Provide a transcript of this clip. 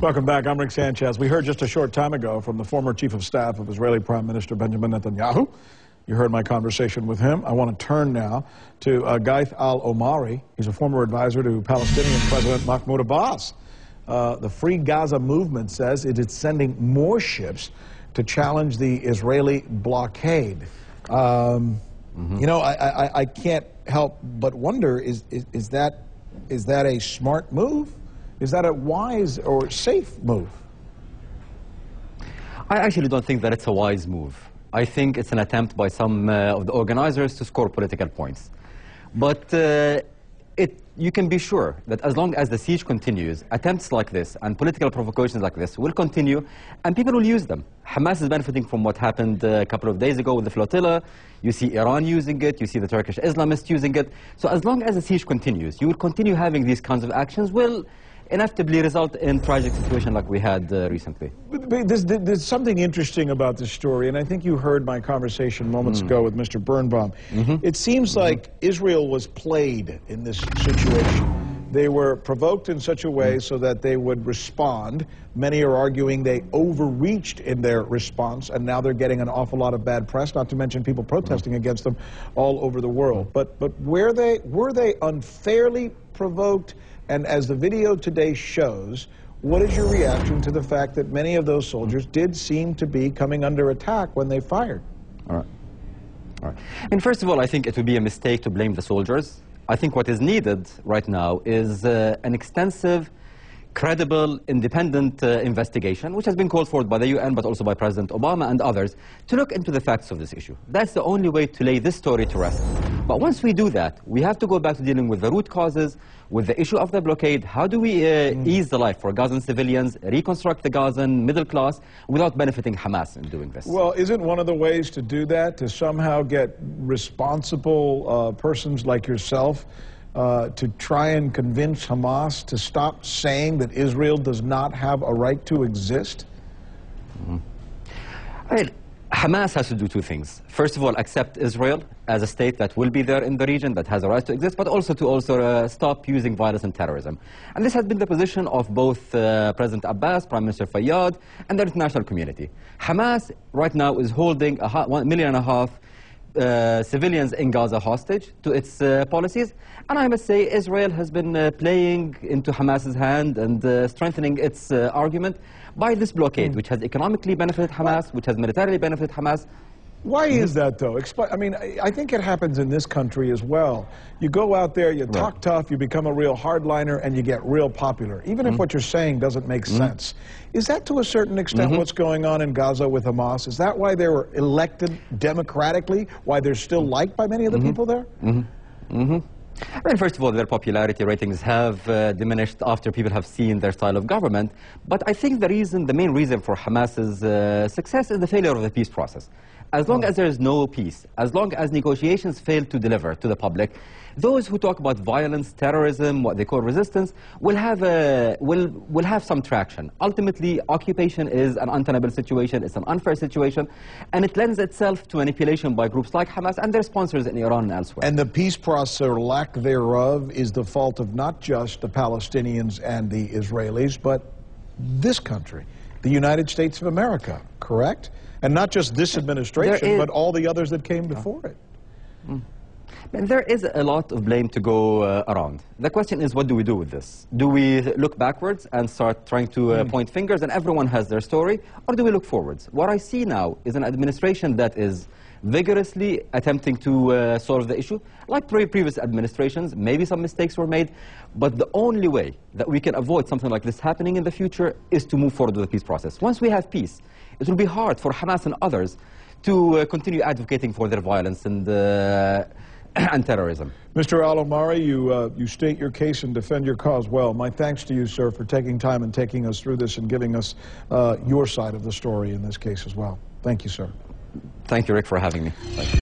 Welcome back. I'm Rick Sanchez. We heard just a short time ago from the former Chief of Staff of Israeli Prime Minister Benjamin Netanyahu. You heard my conversation with him. I want to turn now to Gaith al-Omari. He's a former advisor to Palestinian President Mahmoud Abbas. The Free Gaza movement says it is sending more ships to challenge the Israeli blockade. You know, I can't help but wonder, is that a smart move? Is that a wise or safe move? I actually don't think that it's a wise move. I think it's an attempt by some of the organizers to score political points. But you can be sure that as long as the siege continues, attempts like this and political provocations like this will continue, and people will use them. Hamas is benefiting from what happened a couple of days ago with the flotilla. You see Iran using it. You see the Turkish Islamists using it. So as long as the siege continues, you will continue having these kinds of actions will inevitably result in tragic situation like we had recently. There's something interesting about this story, and I think you heard my conversation moments ago with Mr. Birnbaum. It seems like Israel was played in this situation. They were provoked in such a way so that they would respond. Many are arguing they overreached in their response, and now they're getting an awful lot of bad press, not to mention people protesting against them all over the world. But were they unfairly provoked? And as the video today shows, what is your reaction to the fact that many of those soldiers did seem to be coming under attack when they fired? All right. And first of all, I think it would be a mistake to blame the soldiers. I think what is needed right now is an extensive, credible, independent investigation, which has been called for by the UN, but also by President Obama and others, to look into the facts of this issue. That's the only way to lay this story to rest. But once we do that, we have to go back to dealing with the root causes, with the issue of the blockade. How do we ease the life for Gazan civilians, reconstruct the Gazan middle class without benefiting Hamas in doing this? Well, isn't one of the ways to do that to somehow get responsible persons like yourself to try and convince Hamas to stop saying that Israel does not have a right to exist? I mean, Hamas has to do two things. First of all, accept Israel as a state that will be there in the region, that has a right to exist, but also to stop using violence and terrorism. And this has been the position of both President Abbas, Prime Minister Fayyad, and the international community. Hamas right now is holding 1.5 million civilians in Gaza hostage to its policies. And I must say Israel has been playing into Hamas's hand and strengthening its argument by this blockade, which has economically benefited Hamas, which has militarily benefited Hamas. Why is that, though? I mean, I think it happens in this country as well. You go out there, you talk tough, you become a real hardliner, and you get real popular, even if what you're saying doesn't make sense. Is that, to a certain extent, what's going on in Gaza with Hamas? Is that why they were elected democratically, why they're still liked by many of the people there? I mean, first of all, their popularity ratings have diminished after people have seen their style of government. But I think the main reason for Hamas's success is the failure of the peace process. As long as there is no peace, as long as negotiations fail to deliver to the public, those who talk about violence, terrorism, what they call resistance, will have some traction. Ultimately, occupation is an untenable situation, it's an unfair situation, and it lends itself to manipulation by groups like Hamas and their sponsors in Iran and elsewhere. And the peace process, or lack thereof, is the fault of not just the Palestinians and the Israelis, but this country, the United States of America, correct? And not just this administration, but all the others that came before it. And there is a lot of blame to go around. The question is, what do we do with this? Do we look backwards and start trying to point fingers and everyone has their story? Or do we look forwards? What I see now is an administration that is vigorously attempting to solve the issue. Like previous administrations, maybe some mistakes were made, but the only way that we can avoid something like this happening in the future is to move forward with the peace process. Once we have peace, it will be hard for Hamas and others to continue advocating for their violence and terrorism. Mr. Al-Omari, you state your case and defend your cause well. My thanks to you, sir, for taking time and taking us through this and giving us your side of the story in this case as well. Thank you, sir. Thank you, Rick, for having me. Thank you.